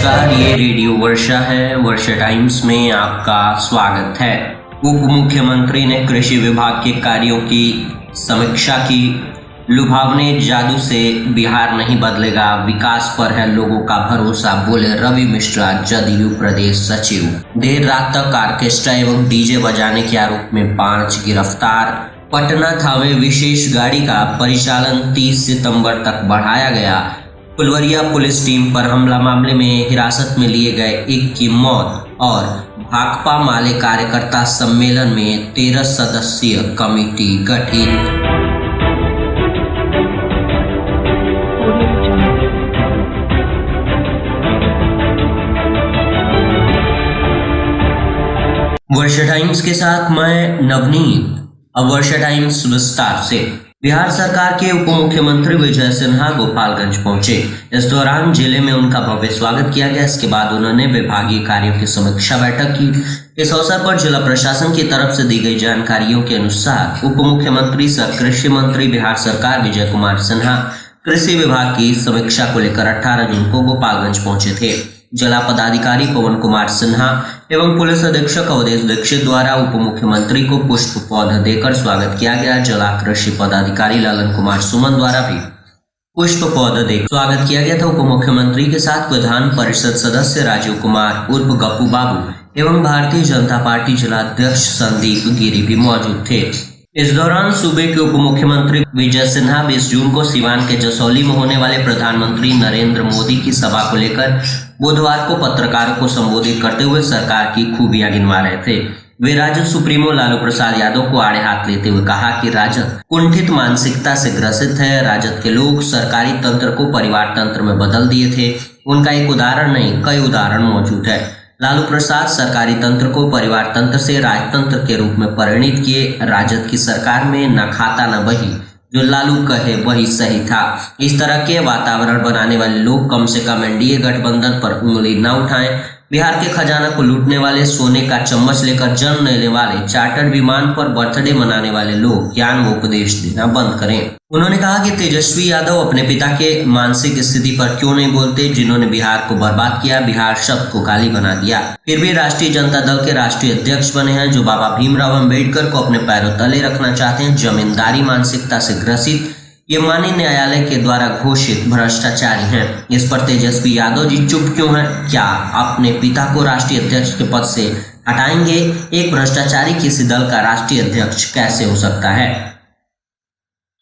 नमस्कार, ये रेडियो वर्षा है। वर्षा टाइम्स में आपका स्वागत है। उप मुख्यमंत्री ने कृषि विभाग के कार्यों की समीक्षा की। लुभावने जादू से बिहार नहीं बदलेगा, विकास पर है लोगों का भरोसा, बोले रवि मिश्रा, जदयू प्रदेश सचिव। देर रात तक ऑर्केस्ट्रा एवं डीजे बजाने के आरोप में 5 गिरफ्तार। पटना थावे विशेष गाड़ी का परिचालन 30 सितंबर तक बढ़ाया गया। फुलवरिया पुलिस टीम पर हमला मामले में हिरासत में लिए गए एक की मौत। और भाकपा माले कार्यकर्ता सम्मेलन में 13 सदस्यीय कमेटी गठित। वर्षा टाइम्स के साथ मैं नवनीत। अब वर्षा टाइम्स विस्तार से। बिहार सरकार के उप मुख्यमंत्री विजय सिन्हा गोपालगंज पहुंचे। इस दौरान जिले में उनका भव्य स्वागत किया गया। इसके बाद उन्होंने विभागीय कार्यों की समीक्षा बैठक की। इस अवसर पर जिला प्रशासन की तरफ से दी गई जानकारियों के अनुसार उप मुख्यमंत्री सह कृषि मंत्री बिहार सरकार विजय कुमार सिन्हा कृषि विभाग की समीक्षा को लेकर 18 जून को गोपालगंज पहुंचे थे। जिला पदाधिकारी पवन कुमार सिन्हा एवं पुलिस अधीक्षक अवधेश दीक्षित द्वारा उप मुख्यमंत्री को पुष्प पौधा देकर स्वागत किया गया। जिला कृषि पदाधिकारी ललन कुमार सुमन द्वारा भी पुष्प पौधा देकर स्वागत किया गया था। उप मुख्यमंत्री के साथ विधान परिषद सदस्य राजीव कुमार उर्फ गप्पू बाबू एवं भारतीय जनता पार्टी जिला अध्यक्ष संदीप गिरी भी मौजूद थे। इस दौरान सूबे के उप मुख्यमंत्री विजय सिन्हा 20 जून को सिवान के जसौली में होने वाले प्रधानमंत्री नरेंद्र मोदी की सभा को लेकर बुधवार को पत्रकारों को संबोधित करते हुए सरकार की खूबियां गिनवा रहे थे। वे राजद सुप्रीमो लालू प्रसाद यादव को आड़े हाथ लेते हुए कहा कि राजद कुंठित मानसिकता से ग्रसित है। राजद के लोग सरकारी तंत्र को परिवार तंत्र में बदल दिए थे। उनका एक उदाहरण नहीं, कई उदाहरण मौजूद है। लालू प्रसाद सरकारी तंत्र को परिवार तंत्र से राजतंत्र के रूप में परिणित किए। राजद की सरकार में न खाता न बही, जो लालू कहे वही सही था। इस तरह के वातावरण बनाने वाले लोग कम से कम एनडीए गठबंधन पर उंगली न उठाएं। बिहार के खजाना को लूटने वाले, सोने का चम्मच लेकर जन्म लेने वाले, चार्टर्ड विमान पर बर्थडे मनाने वाले लोग ज्ञान व उपदेश देना बंद करें। उन्होंने कहा कि तेजस्वी यादव अपने पिता के मानसिक स्थिति पर क्यों नहीं बोलते, जिन्होंने बिहार को बर्बाद किया, बिहार शब्द को गाली बना दिया, फिर भी राष्ट्रीय जनता दल के राष्ट्रीय अध्यक्ष बने हैं, जो बाबा भीमराव अम्बेडकर को अपने पैरों तले रखना चाहते हैं। जमींदारी मानसिकता से ग्रसित ये माननीय न्यायालय के द्वारा घोषित भ्रष्टाचारी हैं। इस पर तेजस्वी यादव जी चुप क्यों हैं? क्या अपने पिता को राष्ट्रीय अध्यक्ष के पद से हटाएंगे? एक भ्रष्टाचारी किसी दल का राष्ट्रीय अध्यक्ष कैसे हो सकता है?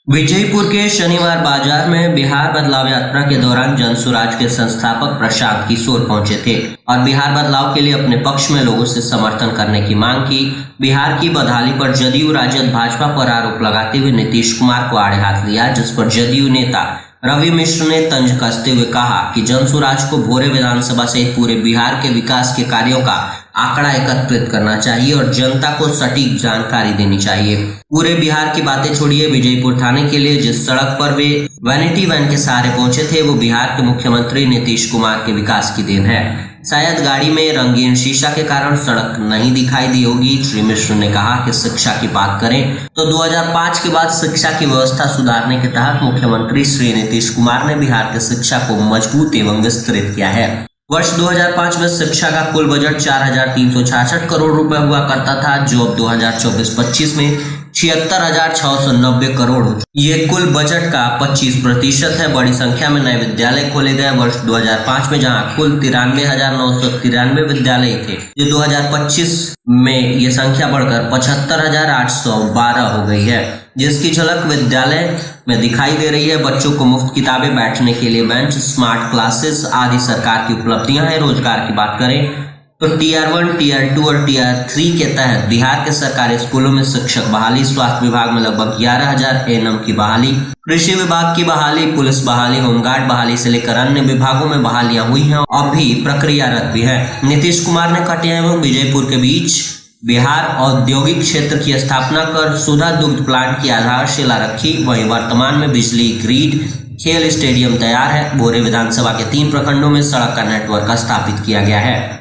विजयपुर के शनिवार बाजार में बिहार बदलाव यात्रा के दौरान जनसुराज के संस्थापक प्रशांत किशोर पहुंचे थे और बिहार बदलाव के लिए अपने पक्ष में लोगों से समर्थन करने की मांग की। बिहार की बदहाली पर जदयू राजद भाजपा पर आरोप लगाते हुए नीतीश कुमार को आड़े हाथ लिया, जिस पर जदयू नेता रवि मिश्र ने तंज कसते हुए कहा कि जनसुराज को भोरे विधानसभा सहित पूरे बिहार के विकास के कार्यों का आंकड़ा एकत्रित करना चाहिए और जनता को सटीक जानकारी देनी चाहिए। पूरे बिहार की बातें छोड़िए, विजयपुर थाने के लिए जिस सड़क पर वे वैनिटी वैन के सहारे पहुंचे थे, वो बिहार के मुख्यमंत्री नीतीश कुमार के विकास की देन है। शायद गाड़ी में रंगीन शीशा के कारण सड़क नहीं दिखाई दी होगी। श्री मिश्र ने कहा कि शिक्षा की बात करें तो 2005 के बाद शिक्षा की व्यवस्था सुधारने के तहत मुख्यमंत्री श्री नीतीश कुमार ने बिहार की शिक्षा को मजबूत एवं विस्तृत किया है। वर्ष 2005 में शिक्षा का कुल बजट 4,366 करोड़ रुपए हुआ करता था, जो अब 2024-25 में 76,690 करोड़। ये कुल बजट का 25% है। बड़ी संख्या में नए विद्यालय खोले गए। वर्ष 2005 में जहां कुल 93,993 विद्यालय थे, जो 2025 में ये संख्या बढ़कर 75,812 हो गई है, जिसकी झलक विद्यालय में दिखाई दे रही है। बच्चों को मुफ्त किताबें, बैठने के लिए बेंच, स्मार्ट क्लासेस आदि सरकार की उपलब्धियां हैं। रोजगार की बात करें तो टीयर 1, टीयर 2 और टीयर 3 के तहत बिहार के सरकारी स्कूलों में शिक्षक बहाली, स्वास्थ्य विभाग में लगभग 11,000 एएनएम की बहाली, कृषि विभाग की बहाली, पुलिस बहाली, होमगार्ड बहाली से लेकर अन्य विभागों में बहालियां हुई हैं और भी प्रक्रियारत भी है। नीतीश कुमार ने कटिया एवं विजयपुर के बीच बिहार औद्योगिक क्षेत्र की स्थापना कर सुधा दुग्ध प्लांट की आधारशिला रखी। वहीं वर्तमान में बिजली ग्रिड, खेल स्टेडियम तैयार है। बोरे विधानसभा के 3 प्रखंडों में सड़क का नेटवर्क स्थापित किया गया है।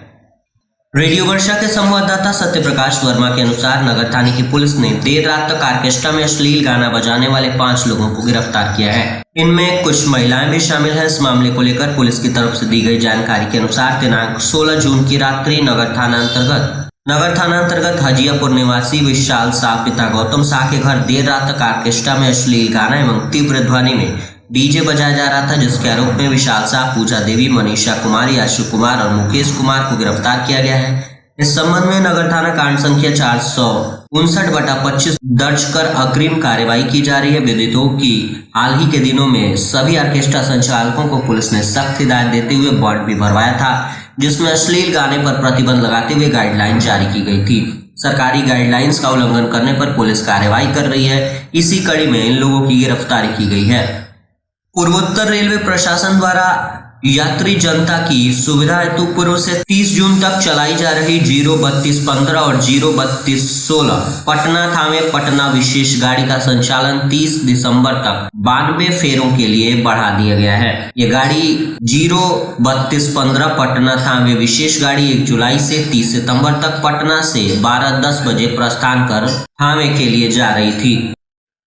रेडियो वर्षा के संवाददाता सत्य प्रकाश वर्मा के अनुसार नगर थाने की पुलिस ने देर रात तक ऑर्केस्ट्रा में अश्लील गाना बजाने वाले 5 लोगों को गिरफ्तार किया है। इनमें कुछ महिलाएं भी शामिल हैं। इस मामले को लेकर पुलिस की तरफ से दी गई जानकारी के अनुसार दिनांक 16 जून की रात्रि नगर थाना अंतर्गत हजियापुर निवासी विशाल शाह पिता गौतम शाह के घर देर रात तक ऑर्केस्ट्रा में अश्लील गाना एवं तीव्र ध्वनि में डीजे बजाया जा रहा था, जिसके आरोप में विशाल शाह, पूजा देवी, मनीषा कुमारी, आशु कुमार और मुकेश कुमार को गिरफ्तार किया गया है। इस संबंध में नगर थाना कांड संख्या 459/25 दर्ज कर अग्रिम कार्रवाई की जा रही है। विदित हो कि हाल ही के दिनों में सभी ऑर्केस्ट्रा संचालकों को पुलिस ने सख्त हिदायत देते हुए बॉन्ड भी भरवाया था, जिसमें अश्लील गाने पर प्रतिबंध लगाते हुए गाइडलाइन जारी की गई थी। सरकारी गाइडलाइंस का उल्लंघन करने पर पुलिस कार्रवाई कर रही है। इसी कड़ी में इन लोगों की गिरफ्तारी की गई है। पूर्वोत्तर रेलवे प्रशासन द्वारा यात्री जनता की सुविधा हेतु पूर्व से 30 जून तक चलाई जा रही 03215 और 03216 पटना थावे पटना विशेष गाड़ी का संचालन 30 दिसंबर तक 92 फेरों के लिए बढ़ा दिया गया है। ये गाड़ी 03215 पटना थावे विशेष गाड़ी 1 जुलाई से 30 सितंबर तक पटना से 12:10 बजे प्रस्थान कर थावे के लिए जा रही थी।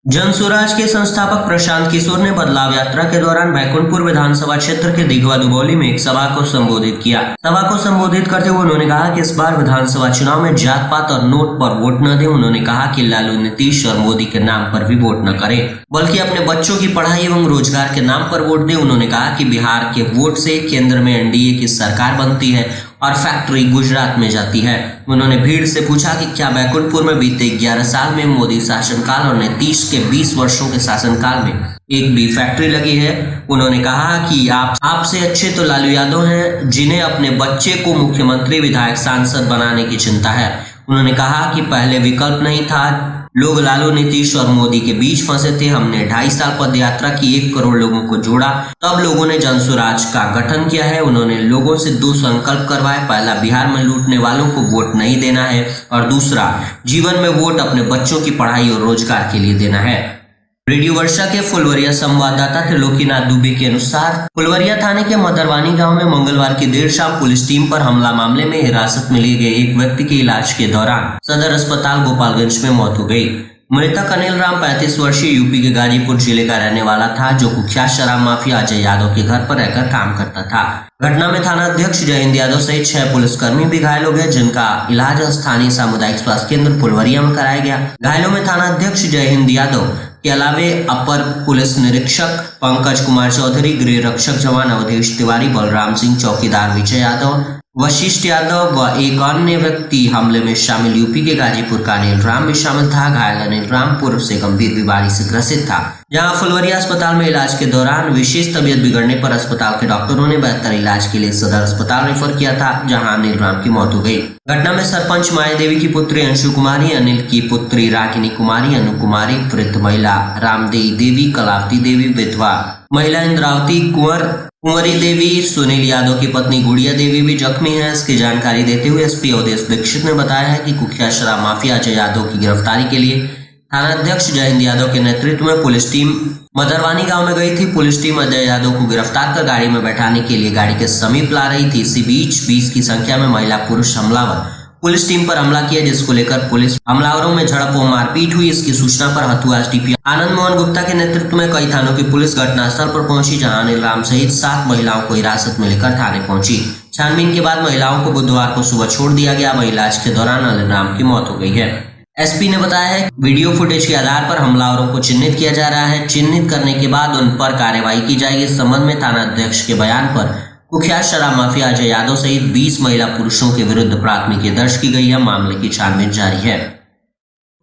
जनसुराज के संस्थापक प्रशांत किशोर ने बदलाव यात्रा के दौरान बैकुंठपुर विधानसभा क्षेत्र के दिघवा दुबौली में एक सभा को संबोधित किया। सभा को संबोधित करते हुए उन्होंने कहा कि इस बार विधानसभा चुनाव में जात पात और नोट पर वोट न दें। उन्होंने कहा कि लालू, नीतीश और मोदी के नाम पर भी वोट न करें, बल्कि अपने बच्चों की पढ़ाई एवं रोजगार के नाम पर वोट दें। उन्होंने कहा कि बिहार के वोट से केंद्र में एनडीए की सरकार बनती है और फैक्ट्री गुजरात में जाती है। उन्होंने भीड़ से पूछा कि क्या बैकुंठपुर में बीते 11 साल में मोदी शासनकाल और नीतीश के 20 वर्षों के शासनकाल में एक भी फैक्ट्री लगी है। उन्होंने कहा कि आपसे अच्छे तो लालू यादव हैं, जिन्हें अपने बच्चे को मुख्यमंत्री, विधायक, सांसद बनाने की चिंता है। उन्होंने कहा कि पहले विकल्प नहीं था, लोग लालू, नीतीश और मोदी के बीच फंसे थे। हमने 2.5 साल पद यात्रा की, 1 करोड़ लोगों को जोड़ा, तब लोगों ने जनसुराज का गठन किया है। उन्होंने लोगों से 2 संकल्प करवाए। पहला, बिहार में लूटने वालों को वोट नहीं देना है, और दूसरा, जीवन में वोट अपने बच्चों की पढ़ाई और रोजगार के लिए देना है। रेडियो वर्षा के फुलवरिया संवाददाता त्रिलोकीनाथ दुबे के अनुसार फुलवरिया थाने के मदरवानी गांव में मंगलवार की देर शाम पुलिस टीम पर हमला मामले में हिरासत में लिए गए एक व्यक्ति के इलाज के दौरान सदर अस्पताल गोपालगंज में मौत हो गई। मृतक अनिल राम 35 वर्षीय यूपी के गाजीपुर जिले का रहने वाला था, जो कुख्यात शराब माफिया अजय यादव के घर पर रहकर काम करता था। घटना में थाना अध्यक्ष जय हिंद यादव सहित 6 पुलिसकर्मी भी घायल हो गए, जिनका इलाज स्थानीय सामुदायिक स्वास्थ्य केंद्र फुलवरिया में कराया गया। घायलों में थाना अध्यक्ष जय हिंद यादव के अलावे अपर पुलिस निरीक्षक पंकज कुमार चौधरी, गृह रक्षक जवान अवधेश तिवारी, बलराम सिंह, चौकीदार विजय यादव, वशिष्ठ यादव व एक अन्य व्यक्ति हमले में शामिल यूपी के गाजीपुर का अनिल राम भी शामिल था। घायल अनिल राम पूर्व से गंभीर बीमारी से ग्रसित था, जहां फुलवरिया अस्पताल में इलाज के दौरान विशेष तबियत बिगड़ने पर अस्पताल के डॉक्टरों ने बेहतर इलाज के लिए सदर अस्पताल रेफर किया था, जहां अनिल राम की मौत हो गई। घटना में सरपंच माया देवी की पुत्री अंशु कुमारी, अनिल की पुत्री रागिनी कुमारी, अनु कुमारी, वृद्ध महिला रामदेवी देवी, कलावती देवी, विधवा महिला इंद्रावती कुंवरी देवी, सुनील यादव की पत्नी गुड़िया देवी भी जख्मी है। इसकी जानकारी देते हुए एसपी अवधेश दीक्षित ने बताया है कि कुख्यात शराब माफिया अजय यादव की गिरफ्तारी के लिए थाना अध्यक्ष जय हिंद यादव के नेतृत्व में पुलिस टीम मदरवानी गांव में गई थी। पुलिस टीम अजय यादव को गिरफ्तार कर गाड़ी में बैठाने के लिए गाड़ी के समीप ला रही थी। इसी बीच 20 की संख्या में महिला पुरुष हमलावर पुलिस टीम पर हमला किया, जिसको लेकर पुलिस हमलावरों में झड़प व मारपीट हुई। इसकी सूचना पर हथुआस डीपी आनंद मोहन गुप्ता के नेतृत्व में कई थानों की पुलिस घटनास्थल पर पहुंची, जहां अनिल राम सहित 7 महिलाओं को हिरासत में लेकर थाने पहुंची। छानबीन के बाद महिलाओं को बुधवार को सुबह छोड़ दिया गया। वहीं इलाज के दौरान अनिल राम की मौत हो गई है। एसपी ने बताया है कि वीडियो फुटेज के आधार पर हमलावरों को चिन्हित किया जा रहा है। चिन्हित करने के बाद उन पर कार्रवाई की जाएगी। इस संबंध में थाना अध्यक्ष के बयान पर कुख्यात शराब माफिया अजय यादव सहित 20 महिला पुरुषों के विरुद्ध प्राथमिकी दर्ज की गई है। मामले की छानबीन जारी है।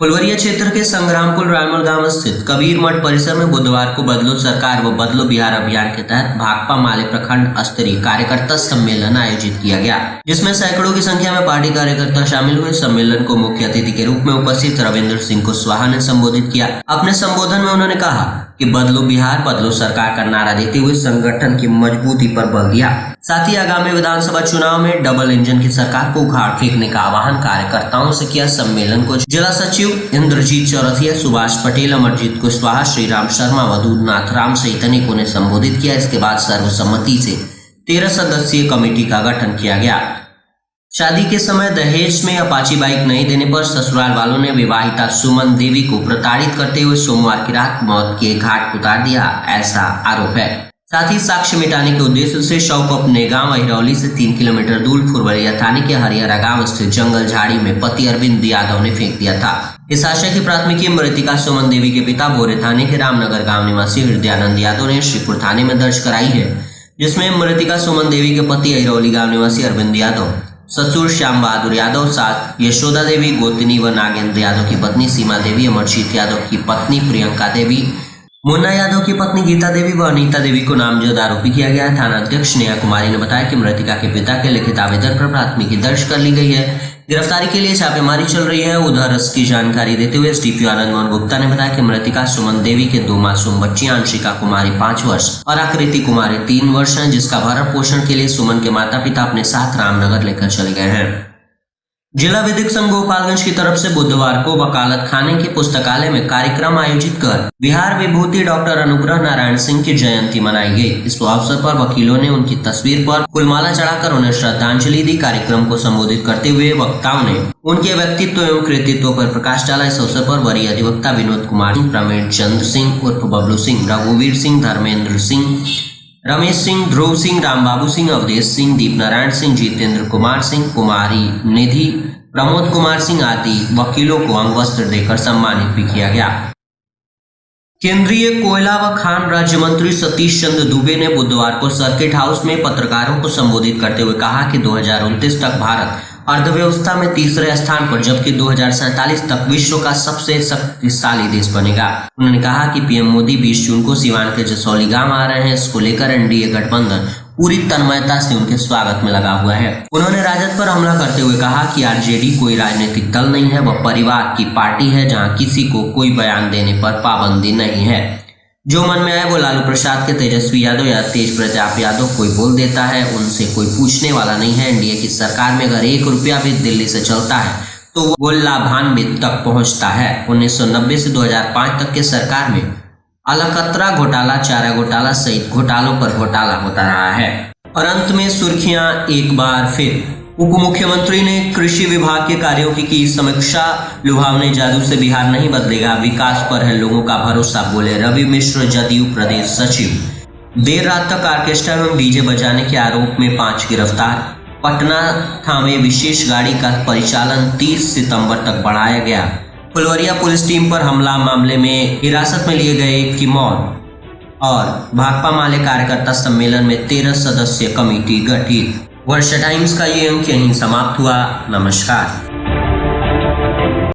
फुलवरिया क्षेत्र के संग्रामपुर रायमल गांव स्थित कबीर मठ परिसर में बुधवार को बदलो सरकार व बदलो बिहार अभियान के तहत भाकपा माले प्रखंड स्तरीय कार्यकर्ता सम्मेलन आयोजित किया गया, जिसमें सैकड़ों की संख्या में पार्टी कार्यकर्ता शामिल हुए। सम्मेलन को मुख्य अतिथि के रूप में उपस्थित रविंद्र सिंह कुशवाहा ने संबोधित किया। अपने संबोधन में उन्होंने कहा कि बदलो बिहार बदलो सरकार का नारा देते हुए संगठन की मजबूती पर बल दिया। साथ ही आगामी विधानसभा चुनाव में डबल इंजन की सरकार को उखाड़ फेंकने का आह्वान कार्यकर्ताओं से किया। सम्मेलन को जिला सचिव इंद्रजीत चौरसिया, सुभाष पटेल, अमरजीत कुशवाहा, श्रीराम शर्मा, वदूनाथ राम सहित अनेकों ने संबोधित किया। इसके बाद सर्वसम्मति से 13 सदस्यीय कमेटी का गठन किया गया। शादी के समय दहेज में अपाची बाइक नहीं देने पर ससुराल वालों ने विवाहिता सुमन देवी को प्रताड़ित करते हुए सोमवार की रात मौत के घाट उतार दिया, ऐसा आरोप है। साथ ही साक्ष्य मिटाने के उद्देश्य से शव को अपने गांव अहिरौली से 3 किलोमीटर दूर फुलवरिया थाने के हरिहरा गांव स्थित जंगल झाड़ी में पति अरविंद यादव ने फेंक दिया था। इस आशय की प्राथमिकी मृतिका सुमन देवी के पिता बोरे थाने के रामनगर गांव निवासी हृदयानंद यादव ने श्रीपुर थाने में दर्ज कराई है, जिसमें मृतिका सुमन देवी के पति अहिरौली गांव निवासी अरविंद यादव, ससुर श्याम बहादुर यादव, साथ यशोदा देवी, गोतनी व नागेंद्र यादव की पत्नी सीमा देवी, अमरजीत यादव की पत्नी प्रियंका देवी, मुन्ना यादव की पत्नी गीता देवी व अनीता देवी को नामजद आरोपी किया गया है। थाना अध्यक्ष नेहा कुमारी ने बताया कि मृतिका के पिता के लिखित आवेदन पर प्राथमिकी दर्ज कर ली गई है। गिरफ्तारी के लिए छापेमारी चल रही है। उधर इसकी जानकारी देते हुए एसडीपीओ आनंद मोहन गुप्ता ने बताया कि मृतिका सुमन देवी के 2 मासूम बच्चियां अंशिका कुमारी 5 वर्ष और आकृति कुमारी 3 वर्ष हैं, जिसका भरण पोषण के लिए सुमन के माता पिता अपने साथ रामनगर लेकर चले गए हैं। जिला विधिक संघ गोपालगंज की तरफ से बुधवार को वकालत खाने के पुस्तकालय में कार्यक्रम आयोजित कर बिहार विभूति डॉक्टर अनुग्रह नारायण सिंह की जयंती मनाई गई। इस अवसर पर वकीलों ने उनकी तस्वीर पर फूलमाला चढ़ाकर उन्हें श्रद्धांजलि दी। कार्यक्रम को संबोधित करते हुए वक्ताओं ने उनके व्यक्तित्व एवं कृतित्व पर प्रकाश डाला। इस अवसर पर वरीय अधिवक्ता विनोद कुमार, प्रवीण चंद्र सिंह उर्फ बबलू सिंह, रघुवीर सिंह, धर्मेंद्र सिंह, रमेश सिंह, ध्रुव सिंह, रामबाबू सिंह, अवधेश सिंह, दीप नारायण सिंह, जितेंद्र कुमार सिंह, कुमारी निधि, प्रमोद कुमार सिंह आदि वकीलों को अंग वस्त्र देकर सम्मानित भी किया गया। केंद्रीय कोयला व खान राज्य मंत्री सतीश चंद्र दुबे ने बुधवार को सर्किट हाउस में पत्रकारों को संबोधित करते हुए कहा कि 2029 तक भारत अर्थव्यवस्था में तीसरे स्थान पर, जबकि 2047 तक विश्व का सबसे शक्तिशाली देश बनेगा। उन्होंने कहा कि पीएम मोदी 20 जून को सिवान के जसौली गांव आ रहे हैं। इसको लेकर एनडीए गठबंधन पूरी तन्मयता से उनके स्वागत में लगा हुआ है। उन्होंने राजद पर हमला करते हुए कहा कि आरजेडी कोई राजनीतिक दल नहीं है, वह परिवार की पार्टी है जहां किसी को कोई बयान देने पर पाबंदी नहीं है। जो मन में आए वो लालू प्रसाद के तेजस्वी यादव या तेज प्रताप यादव कोई बोल देता है, उनसे कोई पूछने वाला नहीं है। एनडीए की सरकार में अगर 1 रुपया भी दिल्ली से चलता है तो वो लाभान्वित तक पहुंचता है। 1990 से 2005 तक के सरकार में अलकतरा घोटाला, चारा घोटाला सहित घोटालों पर घोटाला होता रहा है। और अंत में सुर्खियां एक बार फिर। उप मुख्यमंत्री ने कृषि विभाग के कार्यों की समीक्षा। लुभावने जादू से बिहार नहीं बदलेगा, विकास पर है लोगों का भरोसा, बोले रवि मिश्र, जदयू प्रदेश सचिव। देर रात तक ऑर्केस्ट्रा एवं डीजे बजाने के आरोप में 5 गिरफ्तार। पटना थाने विशेष गाड़ी का परिचालन 30 सितंबर तक बढ़ाया गया। फुलवरिया पुलिस टीम पर हमला मामले में हिरासत में लिए गए की मौत। और भाकपा माले कार्यकर्ता सम्मेलन में 13 सदस्यीय कमेटी गठित। वर्षा टाइम्स का ये अंक यहीं समाप्त हुआ। नमस्कार।